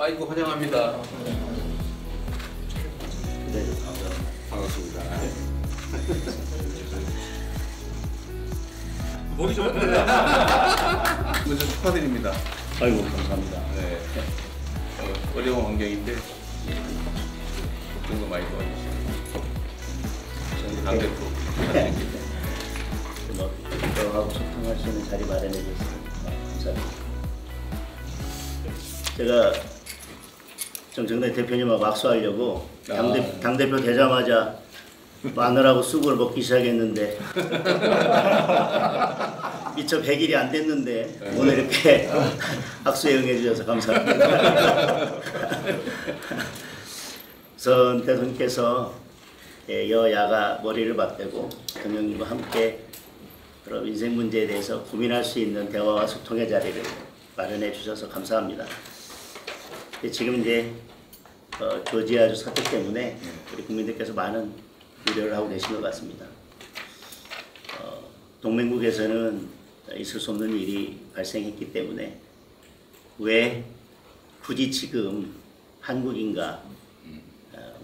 아이고 환영합니다. 네, 반갑습니다. 보기 좋은데. 먼저 축하드립니다. 아이고 감사합니다. 네. 어려운 환경인데 걱정도 많이 도와주시고 당대표 저하고 소통할 수 있는 자리 마련해 주셔서 감사합니다. 제가 정청래 대표님하고 악수하려고 당대표 되자마자 마늘하고 쑥을 먹기 시작했는데 미처 100일이 안 됐는데 오늘 이렇게 악수에 응해 주셔서 감사합니다. 선 대통령께서 여야가 머리를 맞대고 대통령님과 함께 그런 인생 문제에 대해서 고민할 수 있는 대화와 소통의 자리를 마련해 주셔서 감사합니다. 지금 이제 조지아주 사태 때문에 우리 국민들께서 많은 우려를 하고 계신 것 같습니다. 동맹국에서는 있을 수 없는 일이 발생했기 때문에 왜 굳이 지금 한국인가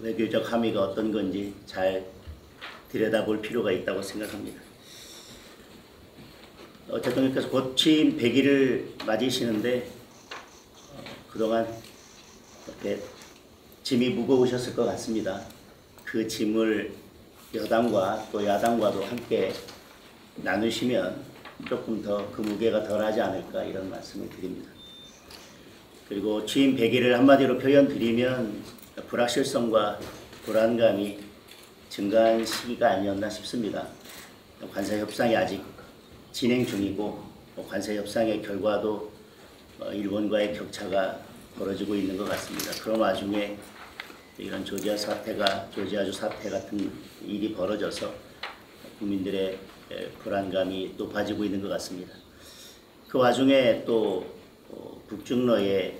외교적 함의가 어떤 건지 잘 들여다볼 필요가 있다고 생각합니다. 대통령께서 곧 취임 100일을 맞으시는데 그동안 이렇게 짐이 무거우셨을 것 같습니다. 그 짐을 여당과 또 야당과도 함께 나누시면 조금 더 그 무게가 덜하지 않을까 이런 말씀을 드립니다. 그리고 취임 100일을 한마디로 표현 드리면 불확실성과 불안감이 증가한 시기가 아니었나 싶습니다. 관세 협상이 아직 진행 중이고 관세 협상의 결과도 일본과의 격차가 벌어지고 있는 것 같습니다. 그런 와중에 이런 조지아주 사태 같은 일이 벌어져서 국민들의 불안감이 높아지고 있는 것 같습니다. 그 와중에 또 북중러의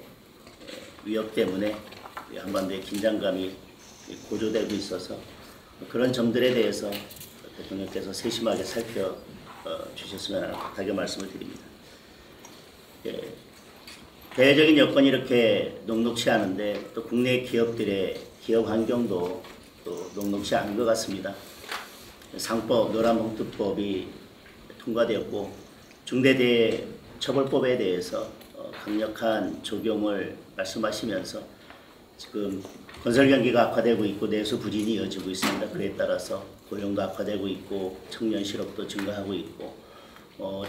위협 때문에 한반도의 긴장감이 고조되고 있어서 그런 점들에 대해서 대통령께서 세심하게 살펴주셨으면 하는 부탁의 말씀을 드립니다. 대외적인 여건이 이렇게 녹록치 않은데 또 국내 기업들의 기업 환경도 또 녹록치 않은 것 같습니다. 상법, 노란봉투법이 통과되었고 중대재해처벌법에 대해서 강력한 적용을 말씀하시면서 지금 건설 경기가 악화되고 있고 내수 부진이 이어지고 있습니다. 그에 따라서 고용도 악화되고 있고 청년 실업도 증가하고 있고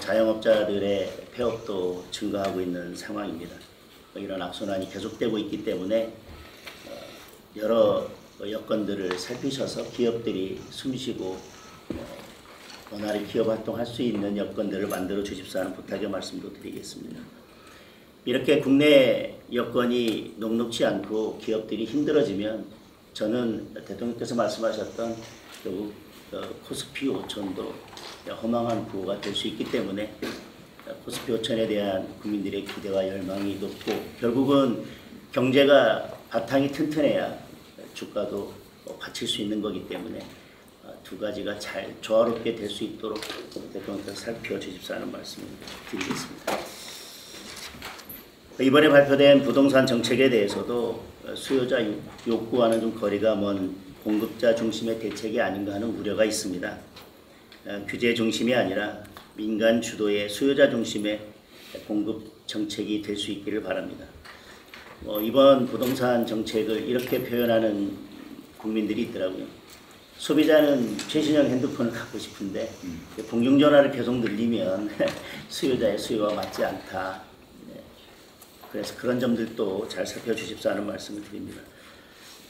자영업자들의 폐업도 증가하고 있는 상황입니다. 이런 악순환이 계속되고 있기 때문에 여러 여건들을 살피셔서 기업들이 숨쉬고 원활히 기업 활동할 수 있는 여건들을 만들어 주십사 하는 부탁의 말씀도 드리겠습니다. 이렇게 국내 여건이 녹록치 않고 기업들이 힘들어지면 저는 대통령께서 말씀하셨던 결국 코스피 5천도 허망한 구호가 될 수 있기 때문에 코스피 5천에 대한 국민들의 기대와 열망이 높고 결국은 경제가 바탕이 튼튼해야 주가도 받칠 수 있는 거기 때문에 두 가지가 잘 조화롭게 될 수 있도록 대통령께서 살펴주십사 하는 말씀을 드리겠습니다. 이번에 발표된 부동산 정책에 대해서도 수요자 욕구와는 좀 거리가 먼 공급자 중심의 대책이 아닌가 하는 우려가 있습니다. 규제 중심이 아니라 민간 주도의 수요자 중심의 공급 정책이 될 수 있기를 바랍니다. 이번 부동산 정책을 이렇게 표현하는 국민들이 있더라고요. 소비자는 최신형 핸드폰을 갖고 싶은데 공중전화를 계속 늘리면 수요자의 수요와 맞지 않다. 그래서 그런 점들도 잘 살펴주십사 하는 말씀을 드립니다.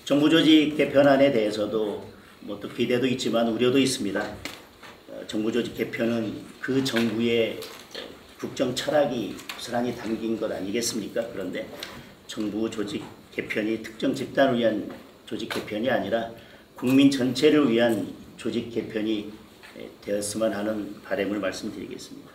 정부 조직 개편안에 대해서도 또 기대도 있지만 우려도 있습니다. 정부 조직 개편은 그 정부의 국정 철학이 고스란히 담긴 것 아니겠습니까? 그런데 정부 조직 개편이 특정 집단을 위한 조직 개편이 아니라 국민 전체를 위한 조직 개편이 되었으면 하는 바람을 말씀드리겠습니다.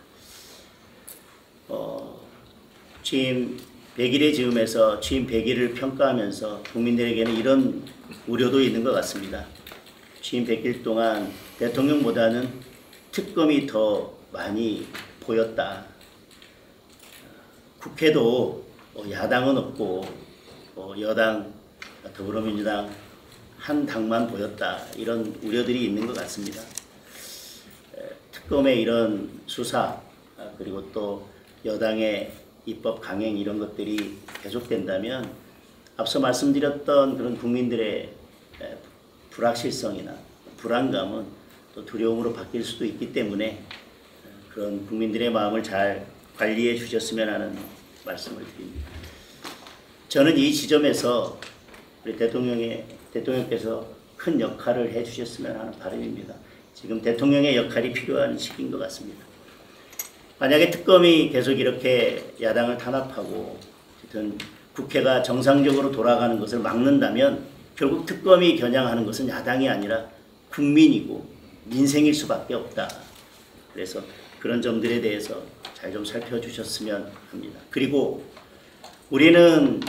취임 100일의 즈음에서 취임 100일을 평가하면서 국민들에게는 이런 우려도 있는 것 같습니다. 취임 100일 동안 대통령보다는 특검이 더 많이 보였다. 국회도 야당은 없고 여당 더불어민주당 한 당만 보였다 이런 우려들이 있는 것 같습니다. 특검의 이런 수사 그리고 또 여당의 입법 강행 이런 것들이 계속된다면 앞서 말씀드렸던 그런 국민들의 불확실성이나 불안감은 또 두려움으로 바뀔 수도 있기 때문에 그런 국민들의 마음을 잘 관리해 주셨으면 하는 말씀을 드립니다. 저는 이 지점에서 우리 대통령께서 큰 역할을 해 주셨으면 하는 바람입니다. 지금 대통령의 역할이 필요한 시기인 것 같습니다. 만약에 특검이 계속 이렇게 야당을 탄압하고 어쨌든 국회가 정상적으로 돌아가는 것을 막는다면 결국 특검이 겨냥하는 것은 야당이 아니라 국민이고 민생일 수밖에 없다. 그래서 그런 점들에 대해서 잘 좀 살펴주셨으면 합니다. 그리고 우리는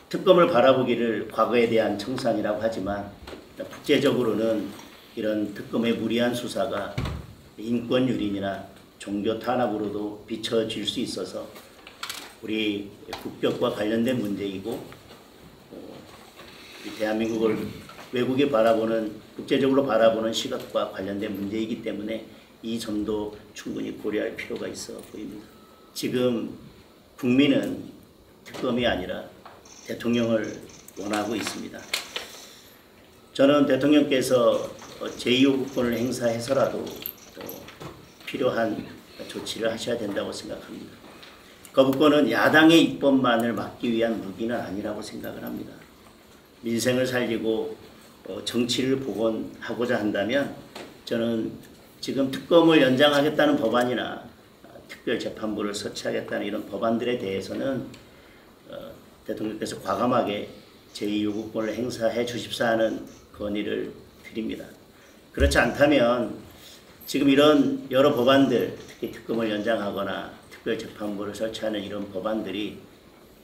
특검을 바라보기를 과거에 대한 청산이라고 하지만 국제적으로는 이런 특검의 무리한 수사가 인권 유린이나 종교 탄압으로도 비춰질 수 있어서 우리 국격과 관련된 문제이고 우리 대한민국을 외국에 바라보는 국제적으로 바라보는 시각과 관련된 문제이기 때문에 이 점도 충분히 고려할 필요가 있어 보입니다. 지금 국민은 특검이 아니라 대통령을 원하고 있습니다. 저는 대통령께서 제2요구권을 행사해서라도 필요한 조치를 하셔야 된다고 생각합니다. 거부권은 야당의 입법만을 막기 위한 무기는 아니라고 생각을 합니다. 민생을 살리고 정치를 복원하고자 한다면 저는 지금 특검을 연장하겠다는 법안이나 특별재판부를 설치하겠다는 이런 법안들에 대해서는 대통령께서 과감하게 제2요구권을 행사해 주십사 하는 건의를 드립니다. 그렇지 않다면 지금 이런 여러 법안들, 특히 특검을 연장하거나 특별재판부를 설치하는 이런 법안들이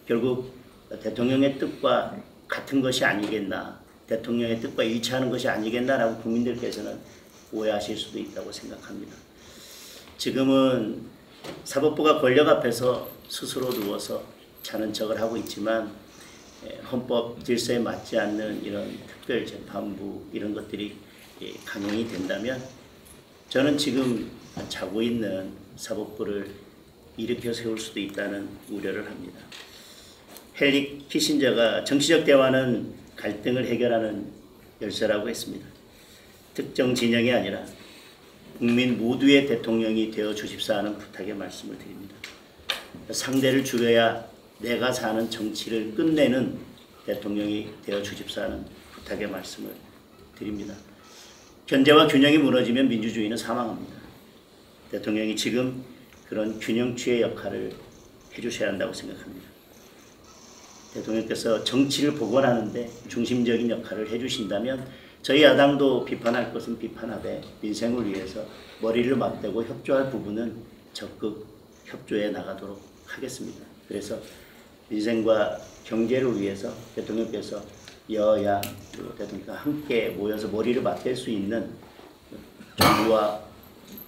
결국 대통령의 뜻과 같은 것이 아니겠나, 대통령의 뜻과 일치하는 것이 아니겠나라고 국민들께서는 오해하실 수도 있다고 생각합니다. 지금은 사법부가 권력 앞에서 스스로 누워서 자는 척을 하고 있지만 헌법 질서에 맞지 않는 이런 특별재판부 이런 것들이 강행이 된다면 저는 지금 자고 있는 사법부를 일으켜 세울 수도 있다는 우려를 합니다. 헨리 키신저가 정치적 대화는 갈등을 해결하는 열쇠라고 했습니다. 특정 진영이 아니라 국민 모두의 대통령이 되어 주십사 하는 부탁의 말씀을 드립니다. 상대를 죽여야 내가 사는 정치를 끝내는 대통령이 되어 주십사 하는 부탁의 말씀을 드립니다. 견제와 균형이 무너지면 민주주의는 사망합니다. 대통령이 지금 그런 균형추의 역할을 해주셔야 한다고 생각합니다. 대통령께서 정치를 복원하는데 중심적인 역할을 해주신다면 저희 야당도 비판할 것은 비판하되 민생을 위해서 머리를 맞대고 협조할 부분은 적극 협조해 나가도록 하겠습니다. 그래서 민생과 경제를 위해서 대통령께서 여야 그리고 대통령과 함께 모여서 머리를 맞댈 수 있는 정부와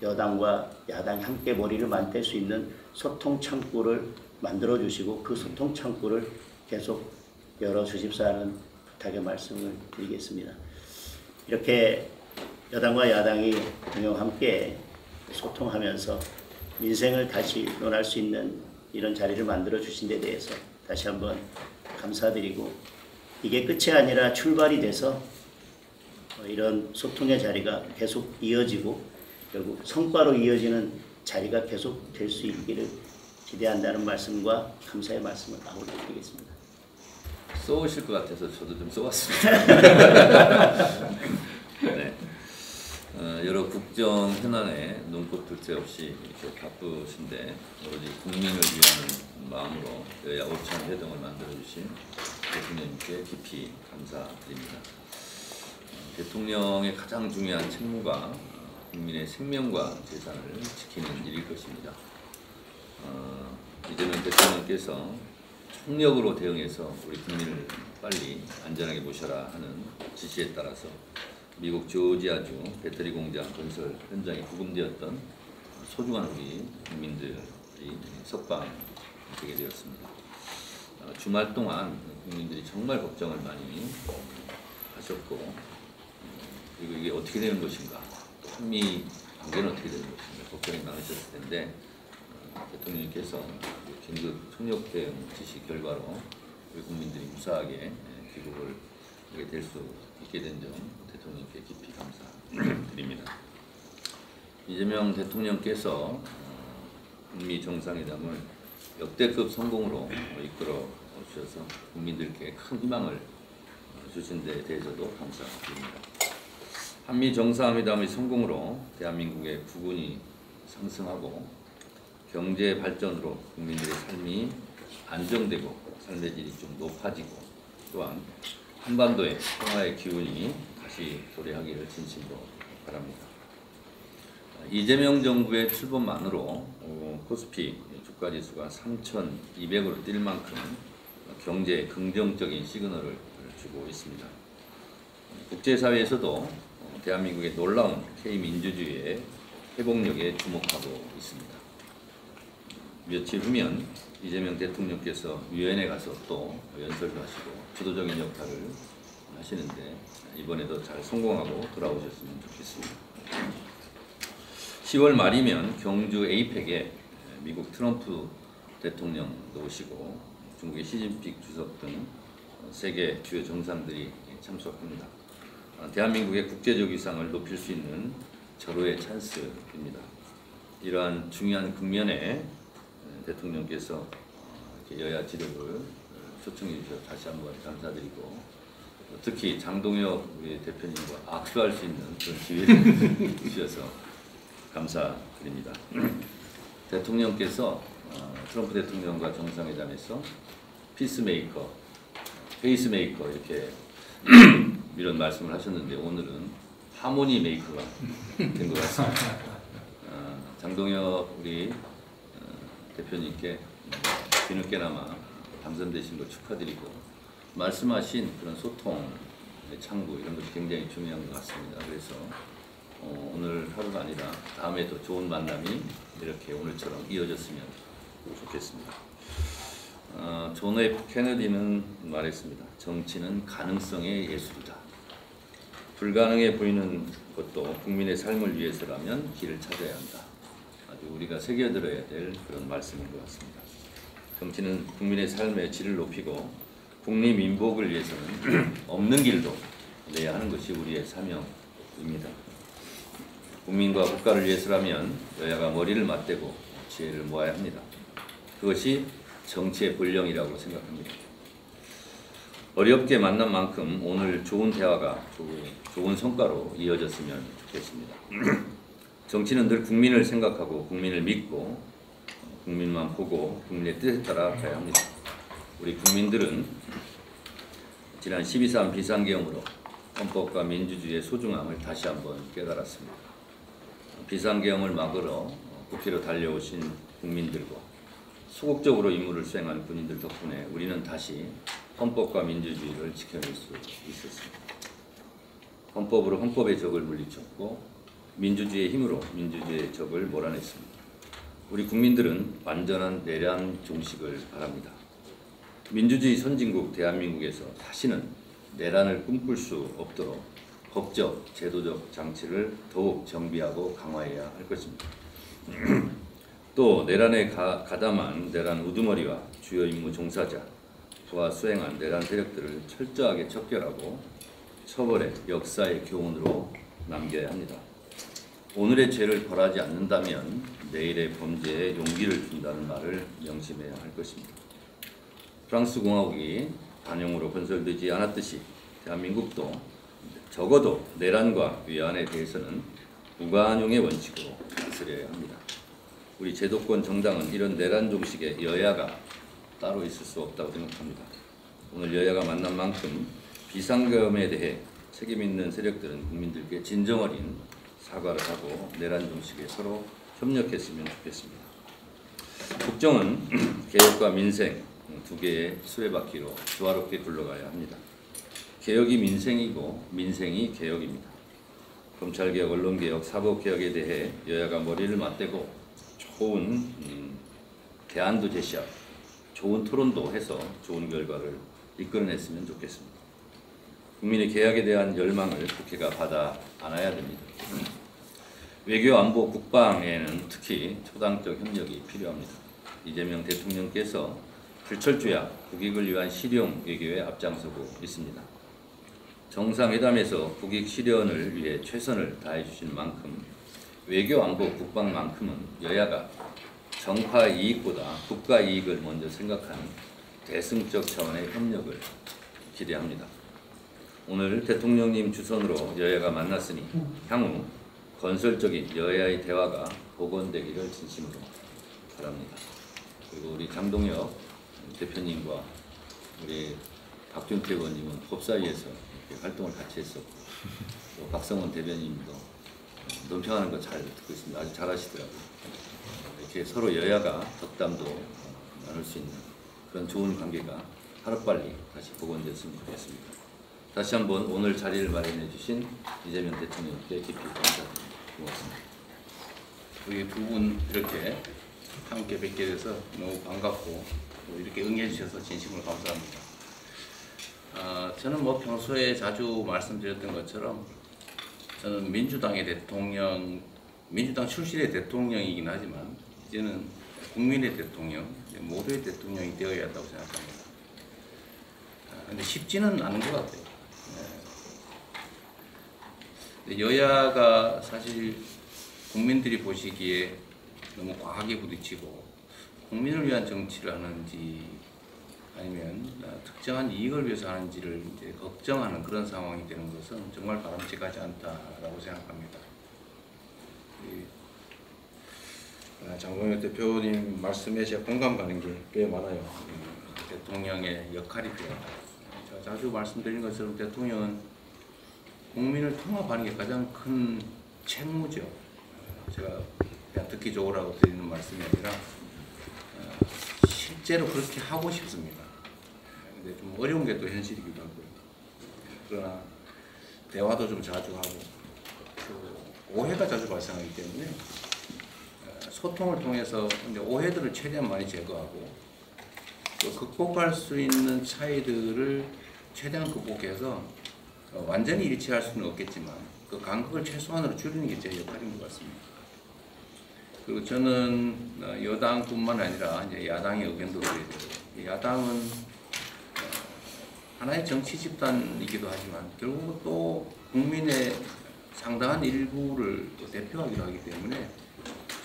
여당과 야당이 함께 머리를 맞댈 수 있는 소통 창구를 만들어 주시고 그 소통 창구를 계속 열어 주십사 하는 부탁의 말씀을 드리겠습니다. 이렇게 여당과 야당이 대통령과 함께 소통하면서 민생을 다시 논할 수 있는 이런 자리를 만들어 주신 데 대해서 다시 한번 감사드리고 이게 끝이 아니라 출발이 돼서 이런 소통의 자리가 계속 이어지고 결국 성과로 이어지는 자리가 계속 될 수 있기를 기대한다는 말씀과 감사의 말씀을 마무리 드리겠습니다. 쏘실 것 같아서 저도 좀 쏘았습니다. 네. 여러 국정 현안에 눈꽃 둘 새 없이 이렇게 바쁘신데 오로지 국민을 위한 마음으로 여야 오찬 회동을 만들어주신 대통령님께 깊이 감사드립니다. 대통령의 가장 중요한 책무가 국민의 생명과 재산을 지키는 일일 것입니다. 이재명 대통령께서 총력으로 대응해서 우리 국민을 빨리 안전하게 모셔라 하는 지시에 따라서 미국 조지아주 배터리 공장 건설 현장에 구금되었던 소중한 우리 국민들이 석방되게 되었습니다. 주말 동안 국민들이 정말 걱정을 많이 하셨고, 그리고 이게 어떻게 되는 것인가, 한미 관계는 어떻게 되는 것인가 걱정이 많으셨을 텐데, 대통령님께서 긴급 총력 대응 지시 결과로 우리 국민들이 무사하게 귀국을 하게 될 수 있게 된 점 대통령께 깊이 감사드립니다. 이재명 대통령께서 북미 정상회담을 역대급 성공으로 이끌어 주셔서 국민들께 큰 희망을 주신 데 대해서도 감사드립니다. 한미 정상회담의 성공으로 대한민국의 부군이 상승하고 경제 발전으로 국민들의 삶이 안정되고 삶의 질이 좀 높아지고, 또한 한반도의 평화의 기운이 다시 도래하기를 진심으로 바랍니다. 이재명 정부의 출범만으로 코스피 주가지수가 3,200으로 뛸 만큼 경제에 긍정적인 시그널을 주고 있습니다. 국제사회에서도 대한민국의 놀라운 K민주주의의 회복력에 주목하고 있습니다. 며칠 후면 이재명 대통령께서 유엔에 가서 또 연설도 하시고 주도적인 역할을 하시는데, 이번에도 잘 성공하고 돌아오셨으면 좋겠습니다. 10월 말이면 경주 에이펙에 미국 트럼프 대통령도 오시고 중국의 시진핑 주석 등 세계 주요 정상들이 참석합니다. 대한민국의 국제적 위상을 높일 수 있는 절호의 찬스입니다. 이러한 중요한 국면에 대통령께서 이렇게 여야 지도부를 초청해 주셔서 다시 한번 감사드리고, 특히 장동혁 우리 대표님과 악수할 수 있는 그런 기회를 주셔서 감사드립니다. 대통령께서 트럼프 대통령과 정상회담에서 피스메이커, 페이스메이커 이렇게 이런 말씀을 하셨는데, 오늘은 하모니 메이커가 된 것 같습니다. 장동혁 우리 대표님께 뒤늦게나마 당선되신 거 축하드리고, 말씀하신 그런 소통의 창구 이런 것이 굉장히 중요한 것 같습니다. 그래서 오늘 하루가 아니라 다음에 더 좋은 만남이 이렇게 오늘처럼 이어졌으면 좋겠습니다. 존 F 케네디는 말했습니다. 정치는 가능성의 예술이다. 불가능해 보이는 것도 국민의 삶을 위해서라면 길을 찾아야 한다. 아주 우리가 새겨들어야 될 그런 말씀인 것 같습니다. 정치는 국민의 삶의 질을 높이고 국리민복을 위해서는 없는 길도 내야 하는 것이 우리의 사명입니다. 국민과 국가를 위해서라면 여야가 머리를 맞대고 지혜를 모아야 합니다. 그것이 정치의 본령이라고 생각합니다. 어렵게 만난 만큼 오늘 좋은 대화가 좋은 성과로 이어졌으면 좋겠습니다. 정치는 늘 국민을 생각하고 국민을 믿고 국민만 보고 국민의 뜻에 따라 가야 합니다. 우리 국민들은 지난 12.3 비상계엄으로 헌법과 민주주의의 소중함을 다시 한번 깨달았습니다. 비상계엄을 막으러 국회로 달려오신 국민들과 소극적으로 임무를 수행한 군인들 덕분에 우리는 다시 헌법과 민주주의를 지켜낼 수 있었습니다. 헌법으로 헌법의 적을 물리쳤고 민주주의의 힘으로 민주주의의 적을 몰아냈습니다. 우리 국민들은 완전한 내란 종식을 바랍니다. 민주주의 선진국 대한민국에서 다시는 내란을 꿈꿀 수 없도록 법적, 제도적 장치를 더욱 정비하고 강화해야 할 것입니다. 또 내란에 가담한 내란 우두머리와 주요 임무 종사자, 부하 수행한 내란 세력들을 철저하게 척결하고 처벌해 역사의 교훈으로 남겨야 합니다. 오늘의 죄를 벌하지 않는다면 내일의 범죄에 용기를 준다는 말을 명심해야 할 것입니다. 프랑스 공화국이 반영으로 건설되지 않았듯이 대한민국도 적어도 내란과 위안에 대해서는 무관용의 원칙으로 다스려야 합니다. 우리 제도권 정당은 이런 내란 종식에 여야가 따로 있을 수 없다고 생각합니다. 오늘 여야가 만난 만큼 비상계엄에 대해 책임 있는 세력들은 국민들께 진정 어린 사과를 하고 내란 종식에 서로 협력했으면 좋겠습니다. 국정은 개혁과 민생 두 개의 수레바퀴로 조화롭게 굴러가야 합니다. 개혁이 민생이고 민생이 개혁입니다. 검찰개혁, 언론개혁, 사법개혁에 대해 여야가 머리를 맞대고 좋은 대안도 제시하고 좋은 토론도 해서 좋은 결과를 이끌어냈으면 좋겠습니다. 국민의 개혁에 대한 열망을 국회가 받아 안아야 됩니다. 외교, 안보, 국방에는 특히 초당적 협력이 필요합니다. 이재명 대통령께서 불철주야 국익을 위한 실용 외교에 앞장서고 있습니다. 정상회담에서 국익 실현을 위해 최선을 다해 주신 만큼 외교, 안보, 국방만큼은 여야가 정파 이익보다 국가 이익을 먼저 생각하는 대승적 차원의 협력을 기대합니다. 오늘 대통령님 주선으로 여야가 만났으니 향후 건설적인 여야의 대화가 복원되기를 진심으로 바랍니다. 그리고 우리 장동혁 대표님과 우리 박준태 의원님은 법사위에서 이렇게 활동을 같이 했었고 또 박성원 대변인도 논평하는 거 잘 듣고 있습니다. 아주 잘하시더라고요. 이렇게 서로 여야가 덕담도 나눌 수 있는 그런 좋은 관계가 하루빨리 다시 복원됐으면 좋겠습니다. 다시 한번 오늘 자리를 마련해 주신 이재명 대통령께 깊이 감사드립니다. 고맙습니다. 우리 두 분 이렇게 함께 뵙게 돼서 너무 반갑고 또 이렇게 응해 주셔서 진심으로 감사합니다. 저는 뭐 평소에 자주 말씀드렸던 것처럼 저는 민주당의 대통령, 민주당 출신의 대통령이긴 하지만 이제는 국민의 대통령, 모두의 대통령이 되어야 한다고 생각합니다. 근데 쉽지는 않은 것 같아요. 여야가 사실 국민들이 보시기에 너무 과하게 부딪히고 국민을 위한 정치를 하는지 아니면 특정한 이익을 위해서 하는지를 이제 걱정하는 그런 상황이 되는 것은 정말 바람직하지 않다라고 생각합니다. 장동혁 대표님 말씀에 제가 공감 가는 게 꽤 많아요. 대통령의 역할이 필요하다. 제가 자주 말씀드린 것처럼 대통령은 국민을 통합하는 게 가장 큰 책무죠. 제가 그냥 듣기 좋으라고 드리는 말씀이 아니라 실제로 그렇게 하고 싶습니다. 근데 좀 어려운 게 또 현실이기도 하고요. 그러나 대화도 좀 자주 하고 또 오해가 자주 발생하기 때문에 소통을 통해서 이제 오해들을 최대한 많이 제거하고 또 극복할 수 있는 차이들을 최대한 극복해서 완전히 일치할 수는 없겠지만 그 간극을 최소한으로 줄이는 게 제 역할인 것 같습니다. 그리고 저는 여당뿐만 아니라 이제 야당의 의견도 그래야 되고 야당은 하나의 정치 집단이기도 하지만 결국은 또 국민의 상당한 일부를 또 대표하기도 하기 때문에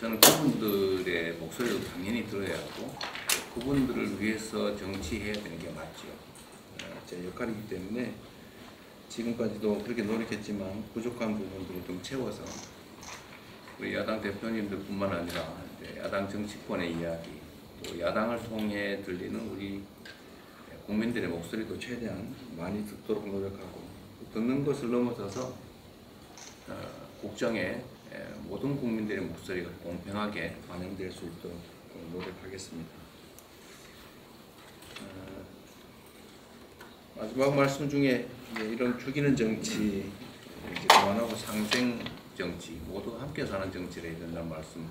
저는 그분들의 목소리도 당연히 들어야 하고 그분들을 위해서 정치해야 되는 게 맞죠. 제 역할이기 때문에 지금까지도 그렇게 노력했지만 부족한 부분들을 좀 채워서 우리 야당 대표님들뿐만 아니라 야당 정치권의 이야기 또 야당을 통해 들리는 우리 국민들의 목소리도 최대한 많이 듣도록 노력하고 듣는 것을 넘어서서 국정에 모든 국민들의 목소리가 공평하게 반영될 수 있도록 노력하겠습니다. 마지막 말씀 중에 이런 죽이는 정치 그만하고 상생 정치 모두 함께 사는 정치를 해야 된다는 말씀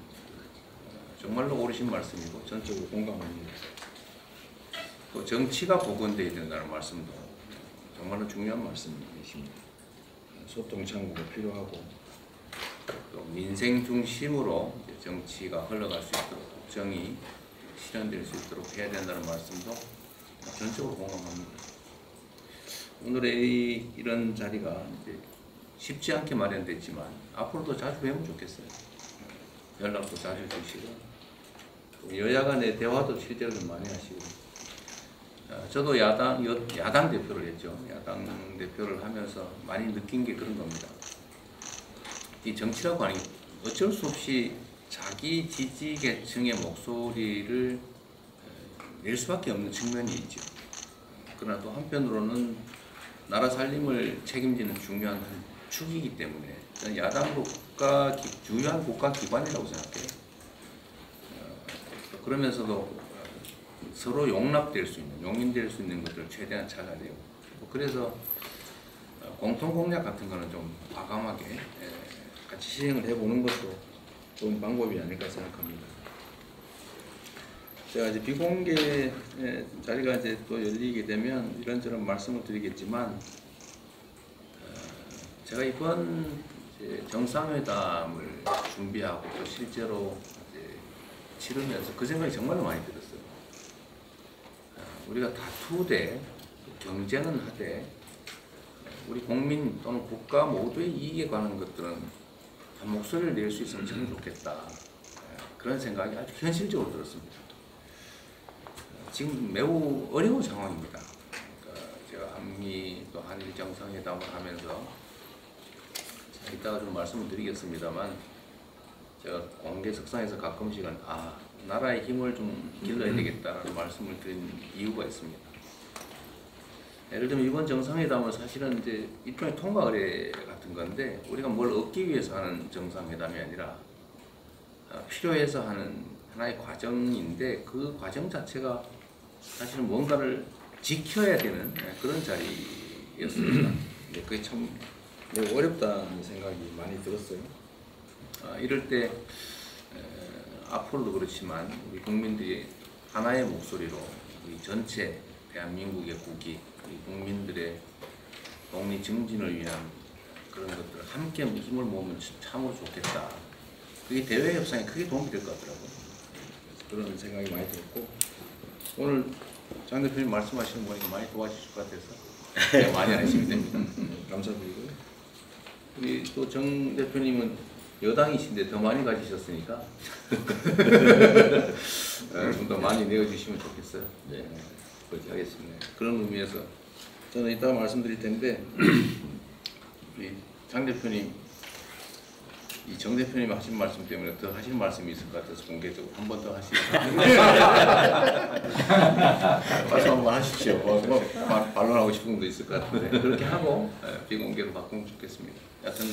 정말로 옳으신 말씀이고 전적으로 공감합니다. 또 정치가 복원되어야 된다는 말씀도 정말로 중요한 말씀이십니다. 소통 창구가 필요하고 또 민생 중심으로 정치가 흘러갈 수 있도록 국정이 실현될 수 있도록 해야 된다는 말씀도 전적으로 공감합니다. 오늘의 이런 자리가 이제 쉽지 않게 마련됐지만 앞으로도 자주 뵈면 좋겠어요. 연락도 자주 주시고 여야 간의 대화도 실제로 좀 많이 하시고 저도 야당 대표를 했죠. 야당 대표를 하면서 많이 느낀 게 그런 겁니다. 이 정치라고 하는 게 어쩔 수 없이 자기 지지 계층의 목소리를 낼 수밖에 없는 측면이 있죠. 그러나 또 한편으로는 나라 살림을 책임지는 중요한 한 축이기 때문에 저는 야당도 주요한 국가기관이라고 생각해요. 그러면서도 서로 용납될 수 있는, 용인될 수 있는 것들을 최대한 찾아내고 그래서 공통공약 같은 거는 좀 과감하게 같이 시행을 해보는 것도 좋은 방법이 아닐까 생각합니다. 제가 이제 비공개 자리가 이제 또 열리게 되면 이런저런 말씀을 드리겠지만 제가 이번 이제 정상회담을 준비하고 또 실제로 이제 치르면서 그 생각이 정말로 많이 들었어요. 우리가 다투되 경쟁은 하되 우리 국민 또는 국가 모두의 이익에 관한 것들은 한 목소리를 낼 수 있으면 참 좋겠다. 그런 생각이 아주 현실적으로 들었습니다. 지금 매우 어려운 상황입니다. 그러니까 제가 한미 또 한일 정상회담을 하면서 이따가 좀 말씀을 드리겠습니다만 제가 공개석상에서 가끔씩은 나라의 힘을 좀 길러야 되겠다라는 말씀을 드린 이유가 있습니다. 예를 들면 이번 정상회담은 사실은 이제 일종의 통과 의례 같은 건데 우리가 뭘 얻기 위해서 하는 정상회담이 아니라 필요해서 하는 하나의 과정인데 그 과정 자체가 사실은 뭔가를 지켜야 되는 그런 자리였습니다. 근데 그게 참 매우 어렵다는 생각이 많이 들었어요. 이럴 때 앞으로도 그렇지만 우리 국민들이 하나의 목소리로 우리 전체 대한민국의 국익, 우리 국민들의 독립 증진을 위한 그런 것들을 함께 힘을 모으면 참으로 좋겠다. 그게 대외 협상에 크게 도움이 될 것 같더라고요. 그런 생각이 많이 들었고 오늘 장 대표님 말씀하시는 거 보니까 많이 도와주실 것 같아서 많이 하시면 됩니다. 감사드리고요. 우리 또 정 대표님은 여당이신데 더 많이 가지셨으니까 좀 더 많이 내어주시면 좋겠어요. 네, 그렇게 하겠습니다. 그런 의미에서 저는 이따가 말씀드릴 텐데 우리 장 대표님, 이 정 대표님 하신 말씀 때문에 더 하실 말씀이 있을 것 같아서 공개적으로 한 번 더 하시죠. 말씀 한번 하십시오. 뭐 반론하고 싶은 것도 있을 것 같은데 그렇게 하고 비공개로 바꾸면 좋겠습니다. 여하튼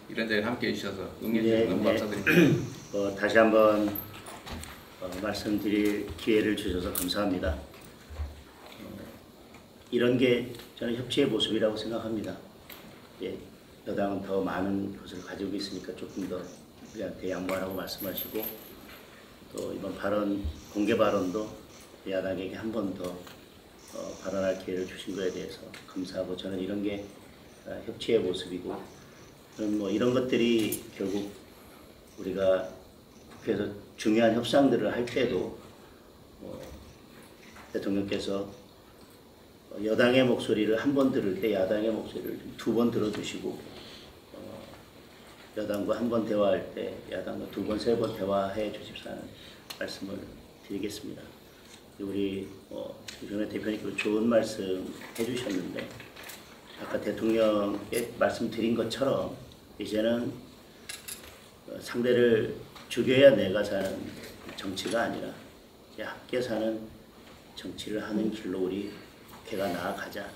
이런 자리에 함께해 주셔서 응해 주셔서 너무 감사드립니다. 다시 한번 말씀드릴 기회를 주셔서 감사합니다. 이런 게 저는 협치의 모습이라고 생각합니다. 예, 여당은 더 많은 것을 가지고 있으니까 조금 더 우리한테 양보하라고 말씀하시고 또 이번 발언, 공개 발언도 야당에게 한 번 더 발언할 기회를 주신 것에 대해서 감사하고 저는 이런 게 협치의 모습이고 저는 뭐 이런 것들이 결국 우리가 국회에서 중요한 협상들을 할 때도 대통령께서 여당의 목소리를 한 번 들을 때 야당의 목소리를 두 번 들어주시고 여당과 한 번 대화할 때 야당과 두 번, 세 번 대화해 주십사는 말씀을 드리겠습니다. 우리 조정래 대표님께서 좋은 말씀 해주셨는데 아까 대통령께 말씀드린 것처럼 이제는 상대를 죽여야 내가 사는 정치가 아니라 함께 사는 정치를 하는 길로 우리 국회가 나아가자.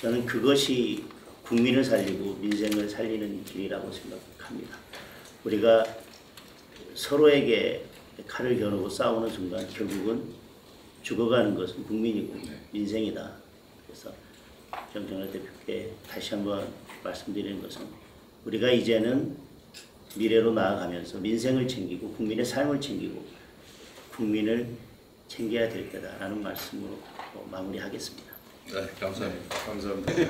저는 그것이 국민을 살리고 민생을 살리는 길이라고 생각합니다. 우리가 서로에게 칼을 겨누고 싸우는 순간 결국은 죽어가는 것은 국민이고 민생이다. 그래서 정청래 대표께 다시 한번 말씀드리는 것은 우리가 이제는 미래로 나아가면서 민생을 챙기고 국민의 삶을 챙기고 국민을 챙겨야 될 거다라는 말씀으로 마무리하겠습니다. 네, 감사합니다. 감사합니다. 네,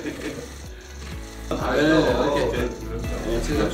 이렇게